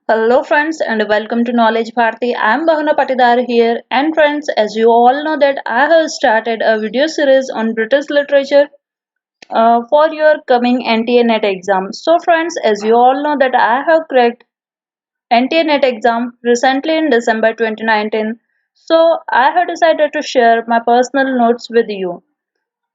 Hello friends and welcome to Knowledge Bharati. I am Bhavana Patidar here, and friends, as you all know that I have started a video series on British literature for your coming NTA NET exam. So friends, as you all know that I have cracked NTA NET exam recently in December 2019. So I have decided to share my personal notes with you.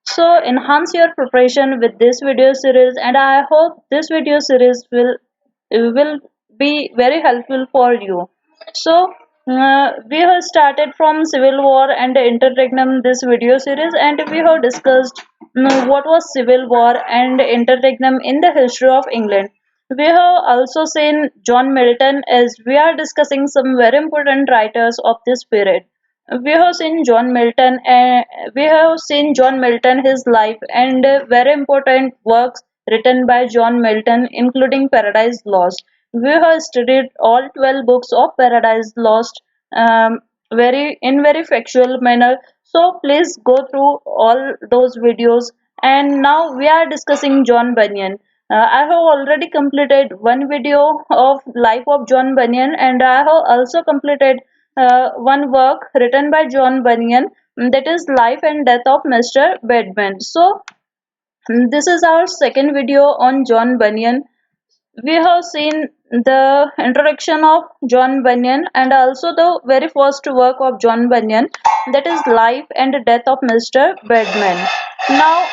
So enhance your preparation with this video series, and I hope this video series will be very helpful for you. So we have started from Civil War and Interregnum this video series, and we have discussed what was Civil War and Interregnum in the history of England. We have also seen John Milton as we are discussing some very important writers of this period. We have seen John Milton, his life and very important works written by John Milton, including Paradise Lost. We have studied all 12 books of Paradise Lost, very in very factual manner. So please go through all those videos. And now we are discussing John Bunyan. I have already completed one video of life of John Bunyan, and I have also completed one work written by John Bunyan, that is Life and Death of Mr. Bedman. So this is our second video on John Bunyan. We have seen the introduction of John Bunyan and also the very first work of John Bunyan, that is Life and Death of Mr. Bedman. Now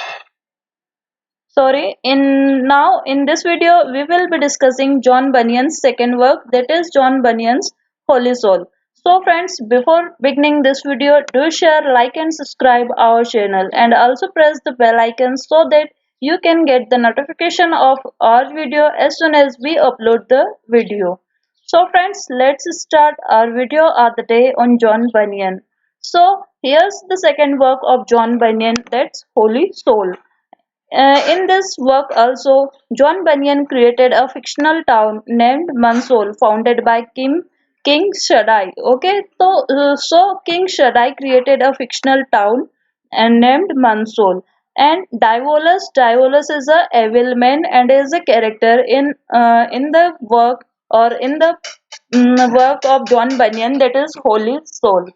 in this video we will be discussing John Bunyan's second work, that is John Bunyan's Holy Soul. So friends, before beginning this video, do share, like and subscribe our channel, and also press the bell icon so that you can get the notification of our video as soon as we upload the video. So friends, let's start our video of the day on John Bunyan. So here's the second work of John Bunyan, that's Holy Soul. In this work also, John Bunyan created a fictional town named Mansol, founded by King Shaddai. Okay, so King Shaddai created a fictional town and named Mansol. And Diabolus is a evil man and is a character in the work or in the work of John Bunyan, that is Holy Soul.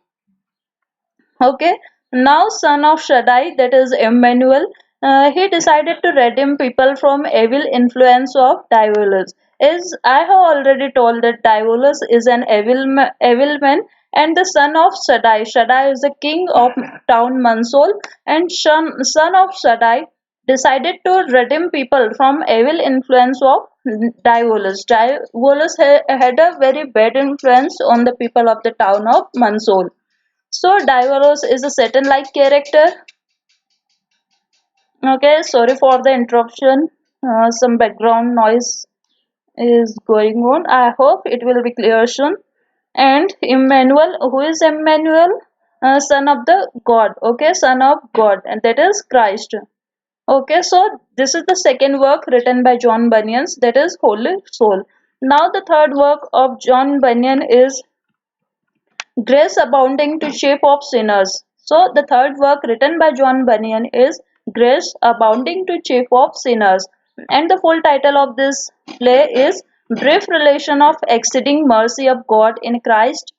Okay, now son of Shaddai, that is Emmanuel, he decided to redeem people from evil influence of Diabolus. As I have already told that Diabolus is an evil man and the son of Shaddai. Shaddai is the king of town Mansol, and son of Shaddai decided to redeem people from evil influence of Diabolus. Diabolus had a very bad influence on the people of the town of Mansol. So Diverse is a Satan-like character. Okay, sorry for the interruption. Some background noise is going on. I hope it will be clear soon. And Emmanuel, who is Emmanuel? Son of the God. Okay, son of God, and that is Christ. Okay, so this is the second work written by John Bunyan, that is Holy Soul. Now the third work of John Bunyan is Grace Abounding to Shape of Sinners. So the third work written by John Bunyan is Grace Abounding to Shape of Sinners. And the full title of this play is Brief Relation of Exceeding Mercy of God in Christ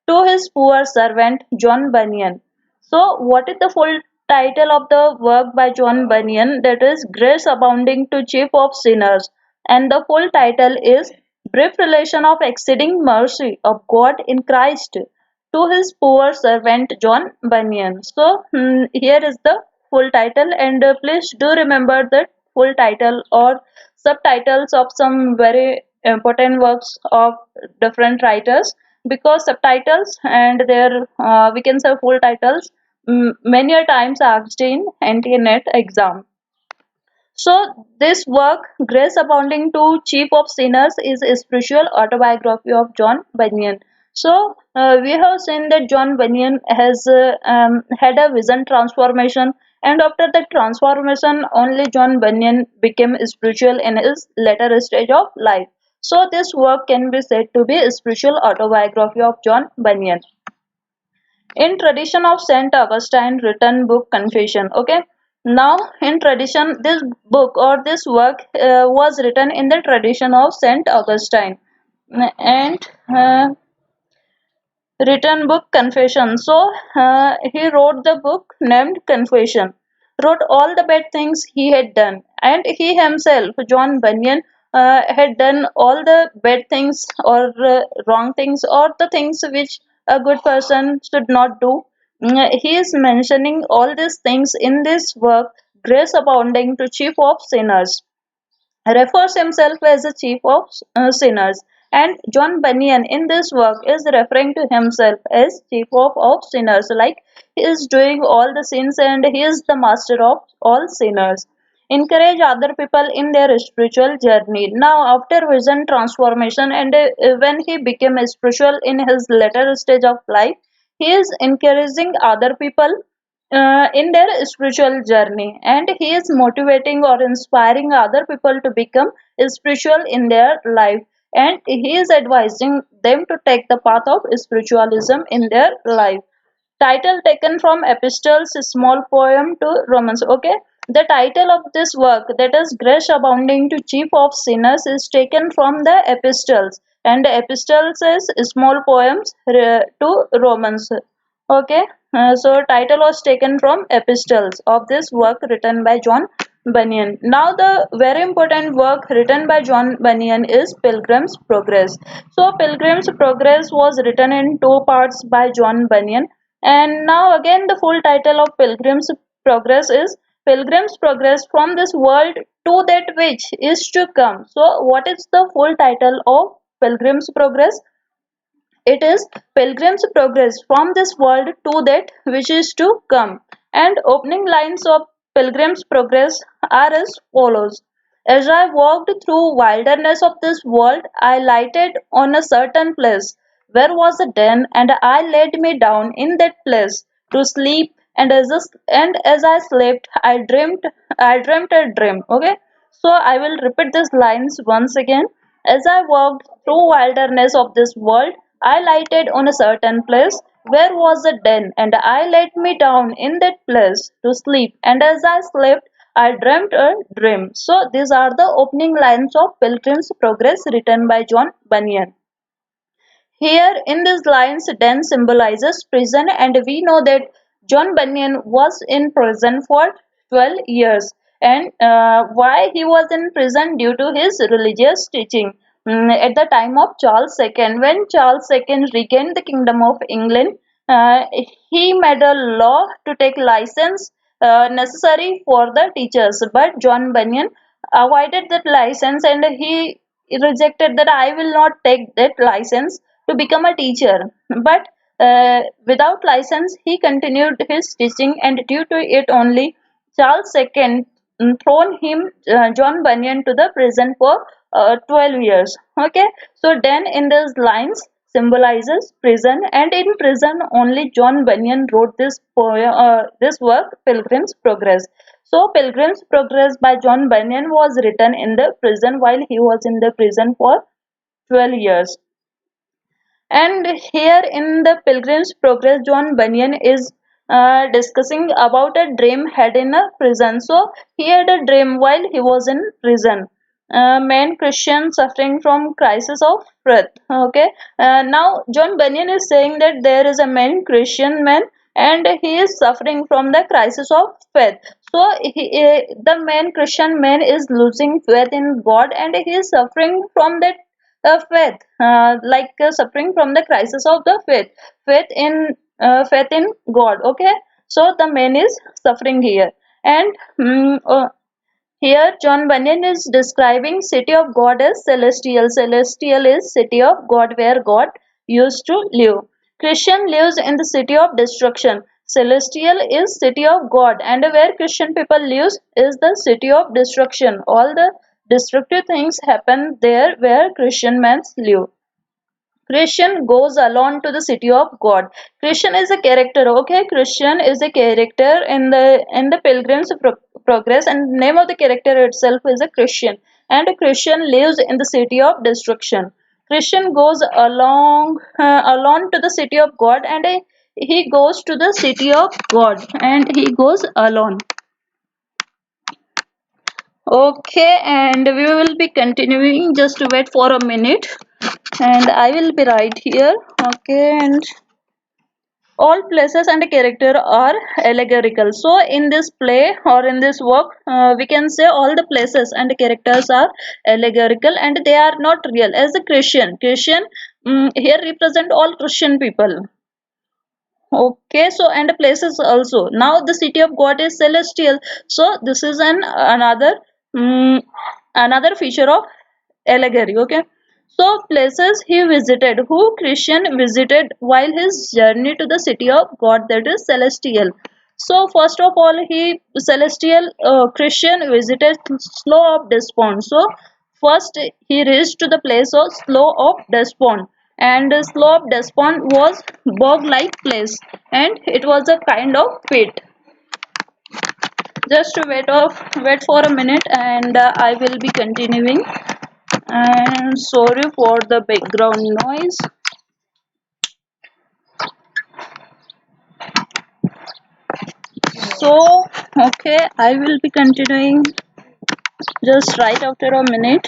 to His Poor Servant John Bunyan. So what is the full title of the work by John Bunyan? That is Grace Abounding to Chief of Sinners. And the full title is Brief Relation of Exceeding Mercy of God in Christ to His Poor Servant John Bunyan. So here is the full title, and please do remember the full title or subtitles of some very important works of different writers, because subtitles and their we can say full titles many a times asked in NTA NET exam. So this work, Grace Abounding to Chief of Sinners, is a spiritual autobiography of John Bunyan. So we have seen that John Bunyan has had a vision transformation, and after that transformation, only John Bunyan became spiritual in his later stage of life. So this work can be said to be a spiritual autobiography of John Bunyan. In tradition of Saint Augustine written book Confession. Okay, now in tradition this book or this work was written in the tradition of Saint Augustine. and written book Confession. So he wrote the book named Confession, wrote all the bad things he had done, and he himself, John Bunyan, had done all the bad things or wrong things or the things which a good person should not do. He is mentioning all these things in this work, Grace Abounding to Chief of Sinners, refers himself as the chief of sinners, and John Bunyan in this work is referring to himself as chief of sinners, like he is doing all the sins and he is the master of all sinners. Encourage other people in their spiritual journey. Now, after vision transformation and when he became spiritual in his later stage of life, he is encouraging other people in their spiritual journey, and he is motivating or inspiring other people to become spiritual in their life, and he is advising them to take the path of spiritualism in their life. Title taken from Epistles, small poem to Romans. Okay, the title of this work, that is Grace Abounding to Chief of Sinners, is taken from the Epistles, and the Epistles is small poems to Romans. Okay, so title was taken from Epistles of this work written by John Bunyan. Now the very important work written by John Bunyan is Pilgrim's Progress. So Pilgrim's Progress was written in two parts by John Bunyan, and now again the full title of Pilgrim's Progress is Pilgrim's Progress from this world to that which is to come. So what is the full title of Pilgrim's Progress? It is Pilgrim's Progress from this world to that which is to come. And opening lines of Pilgrim's Progress are as follows. As I walked through wilderness of this world, I lighted on a certain place where was a den, and I laid me down in that place to sleep. And as I slept, I dreamt a dream. Okay, so I will repeat these lines once again. As I walked through wilderness of this world, I lighted on a certain place where was a den, and I laid me down in that place to sleep. And as I slept, I dreamt a dream. So these are the opening lines of Pilgrim's Progress written by John Bunyan. Here in these lines, den symbolizes prison, and we know that John Bunyan was in prison for 12 years. And why he was in prison? Due to his religious teaching. At the time of Charles II, when Charles II regained the kingdom of England, he made a law to take license necessary for the teachers. But John Bunyan avoided that license, and he rejected that I will not take that license to become a teacher. But without license, he continued his teaching, and due to it only, Charles II thrown him, John Bunyan, to the prison for 12 years. Okay, so then in these lines symbolizes prison, and in prison only John Bunyan wrote this work, Pilgrim's Progress. So, Pilgrim's Progress by John Bunyan was written in the prison while he was in the prison for 12 years. And here in the Pilgrim's Progress, John Bunyan is discussing about a dream had in a prison. So he had a dream while he was in prison. Man Christian suffering from crisis of faith. Okay. Now John Bunyan is saying that there is a man Christian man, and he is suffering from the crisis of faith. So the man Christian man is losing faith in God, and he is suffering from that faith, like suffering from the crisis of the faith in God. Okay, so the man is suffering here, and here John Bunyan is describing city of God as celestial. Celestial is city of God where God used to live. Christian lives in the city of destruction. Celestial is city of God, and where Christian people lives is the city of destruction. All the destructive things happen there where Christian men live. Christian goes alone to the city of God. Christian is a character. Okay, Christian is a character in the Pilgrim's Progress, and name of the character itself is a Christian. And a Christian lives in the city of destruction. Christian goes alone to the city of God, and he goes to the city of God, and he goes alone. Okay, and we will be continuing. Just wait for a minute. and I will be right here. Okay, and all places and character are allegorical. So in this play or in this work, we can say all the places and characters are allegorical and they are not real. As a Christian here represent all Christian people. Okay, so and places also. Now the city of God is celestial. So this is an another feature of allegory. Okay, so places he visited, who Christian visited while his journey to the city of God, that is celestial. So first of all, he celestial Christian visited Slough of Despond. So first he reached to the place of Slough of Despond, and Slough of Despond was bog-like place, and it was a kind of pit. Just wait for a minute, and I will be continuing. And sorry for the background noise. So okay, I will be continuing just right after a minute.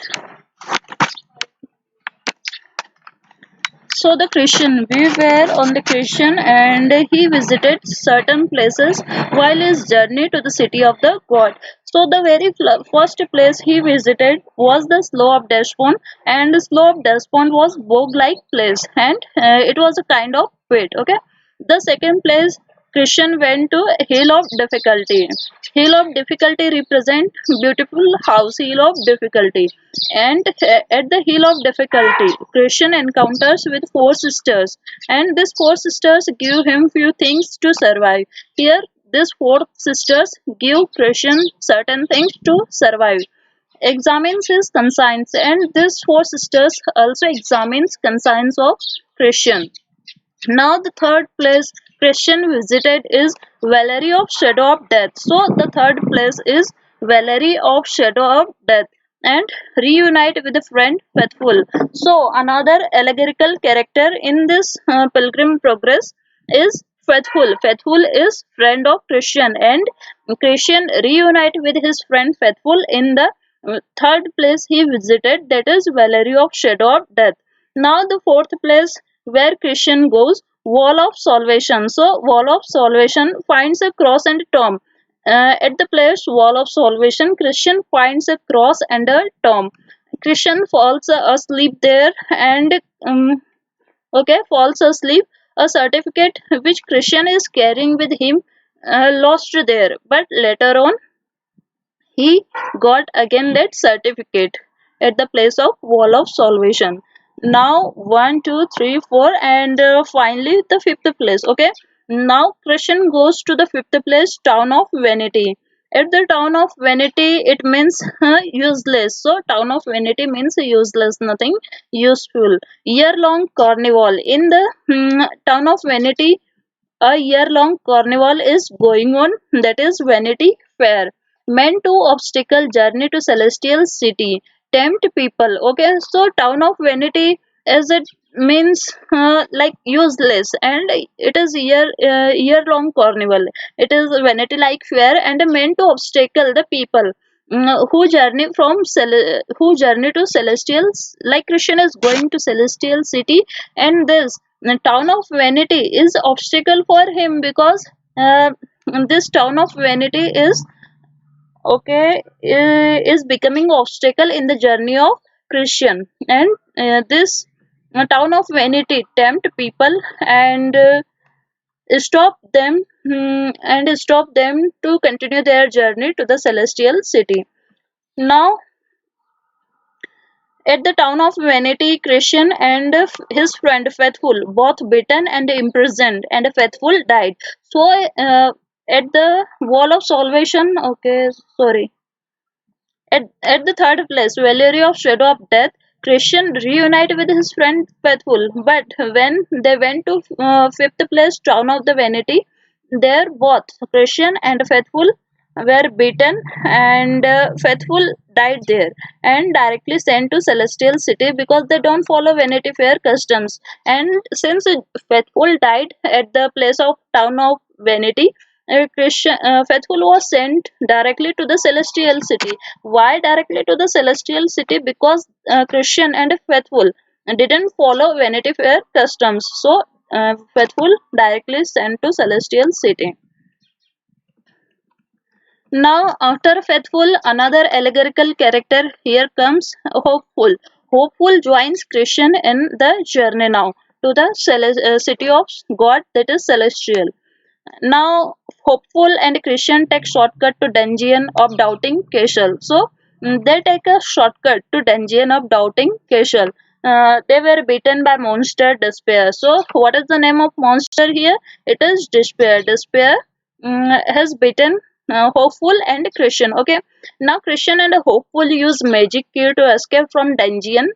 So the Christian, we were on the Christian, and he visited certain places while his journey to the city of the God. So the very first place he visited was the Slough of Despond, and the Slough of Despond was bog-like place, and it was a kind of pit. Okay, the second place Christian went to Hill of Difficulty. Hill of Difficulty represent beautiful house, Hill of Difficulty. And at the Hill of Difficulty, Christian encounters with four sisters, and these four sisters give him few things to survive. Here, these four sisters give Christian certain things to survive. Examines his conscience, and these four sisters also examines conscience of Christian. Now the third place Christian visited is Valley of Shadow of Death. So the third place is Valley of Shadow of Death and reunite with a friend Faithful. So another allegorical character in this pilgrim progress is Faithful. Faithful is friend of Christian, and Christian reunite with his friend Faithful in the third place he visited, that is Valley of Shadow of Death. Now the fourth place where Christian goes, Wall of Salvation. So Wall of Salvation finds a cross and tomb. At the place Wall of Salvation, Christian finds a cross and a tomb. Christian falls asleep there, and falls asleep. A certificate which Christian is carrying with him lost there, but later on he got again that certificate at the place of Wall of Salvation. Now one, two, three, four, and finally the fifth place. Okay, now Christian goes to the fifth place, Town of Vanity. At the Town of Vanity, it means useless. So Town of Vanity means useless, nothing useful. Year-long carnival in the Town of Vanity. A year-long carnival is going on, that is Vanity Fair, meant to obstacle journey to Celestial City, tempt people. Okay, so Town of Vanity, as it means like useless, and it is year-long carnival. It is vanity-like fair and meant to obstacle the people who journey to celestials, like Christian is going to celestial city, and this the Town of Vanity is obstacle for him because uh, this Town of Vanity is is becoming obstacle in the journey of Christian, and this Town of Vanity tempt people and stop them to continue their journey to the celestial city. Now at the Town of Vanity, Christian and his friend Faithful, both beaten and imprisoned, and Faithful died. So, at the Wall of Salvation, at the third place, Valerie of Shadow of Death, Christian reunited with his friend Faithful. But when they went to fifth place, Town of the Vanity, there both Christian and Faithful were beaten, and Faithful died there and directly sent to Celestial City because they don't follow Vanity Fair customs. And since Faithful died at the place of Town of Vanity, Christian Faithful was sent directly to the Celestial City. Why directly to the Celestial City? Because Christian and Faithful didn't follow Vanity Fair customs. So Faithful directly sent to Celestial City. Now, after Faithful, another allegorical character here comes Hopeful. Hopeful joins Christian in the journey now to the city of God, that is Celestial. Now, Hopeful and Christian take shortcut to dungeon of Doubting Cashel. So, they take a shortcut to dungeon of Doubting Cashel. They were beaten by monster Despair. So, what is the name of monster here? It is Despair. Despair has beaten Hopeful and Christian. Okay, now Christian and Hopeful use magic key to escape from dungeon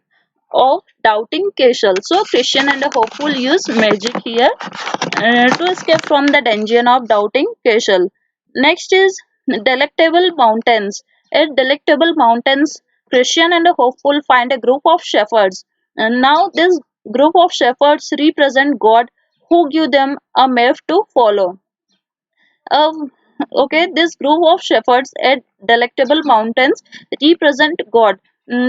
of Doubting Cashel. So, Christian and Hopeful use magic here to escape from the dungeon of Doubting Cashel. Next is Delectable Mountains. At Delectable Mountains, Christian and Hopeful find a group of shepherds. And now this group of shepherds represent God who give them a map to follow. Okay, this group of shepherds at Delectable Mountains represent God.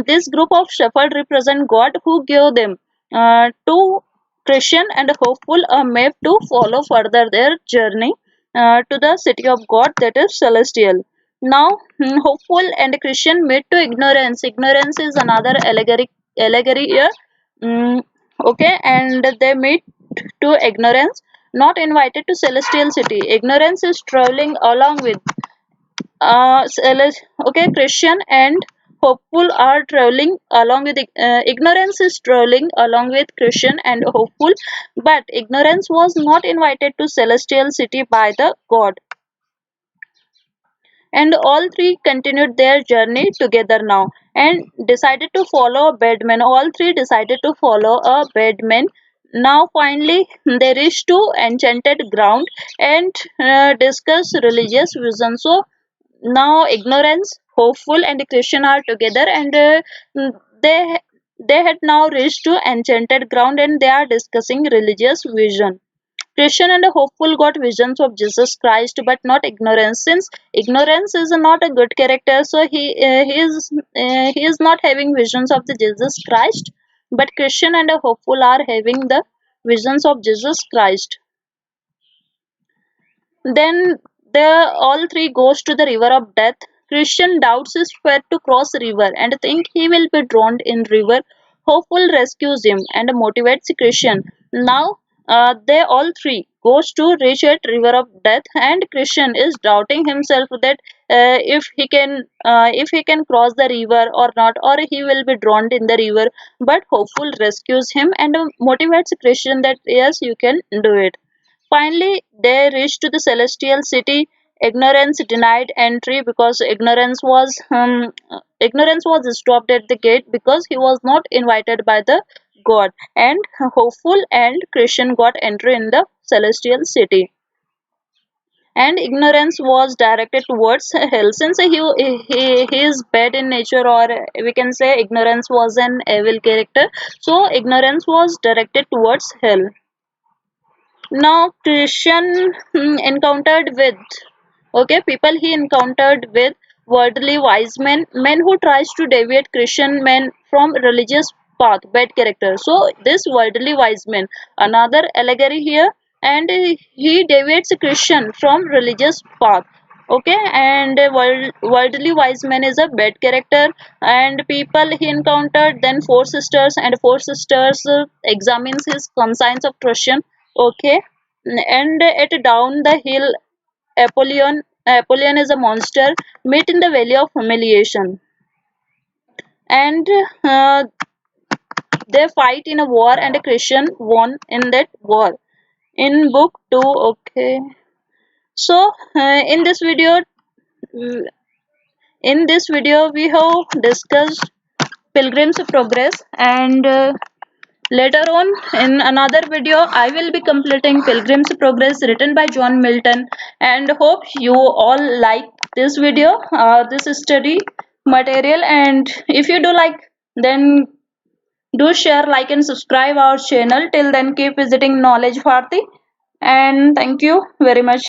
This group of shepherds represent God who gave them to Christian and Hopeful a map to follow further their journey to the city of God, that is Celestial. Now, Hopeful and Christian meet to ignorance. Ignorance is another allegory here. Mm, okay, and they meet to ignorance, not invited to celestial city. Ignorance is traveling along with okay, Christian and Hopeful are traveling along with ignorance is traveling along with Christian and Hopeful, but ignorance was not invited to celestial city by the God, and all three continued their journey together now and decided to follow a bedman. All three decided to follow a bedman. Now finally they reached to enchanted ground and discuss religious vision. So now ignorance, Hopeful and Christian are together, and they they had now reached to enchanted ground and they are discussing religious vision. Christian and Hopeful got visions of Jesus Christ, but not ignorance. Since ignorance is not a good character, so he is not having visions of the Jesus Christ. But Christian and Hopeful are having the visions of Jesus Christ. Then the all three goes to the river of death. Christian doubts his faith to cross river and think he will be drowned in river. Hopeful rescues him and motivates Christian. Now they all three goes to reach at river of death, and Christian is doubting himself that if he can cross the river or not, or he will be drowned in the river. But Hopeful rescues him and motivates Christian that yes, you can do it. Finally, they reached to the celestial city. Ignorance denied entry because ignorance was stopped at the gate because he was not invited by the God. And Hopeful and Christian got entry in the celestial city. And ignorance was directed towards hell. Since he is bad in nature, or we can say ignorance was an evil character, so ignorance was directed towards hell. Now Christian encountered with okay people he encountered with worldly wise men who tries to deviate Christian men from religious path, bad character. So this worldly wise man, another allegory here, and he deviates Christian from religious path. Okay, and worldly wise man is a bad character, and people he encountered then four sisters, and four sisters examines his conscience of Christian. Okay, and at down the hill, Apollyon is a monster meet in the valley of humiliation, and they fight in a war, and a Christian won in that war. In book two, okay. So uh, in this video we have discussed Pilgrim's Progress, and later on, in another video, I will be completing Pilgrim's Progress written by John Milton, and hope you all like this video, this study material. And if you do like, then do share, like, and subscribe our channel. Till then, keep visiting Knowledge Bharati, and thank you very much.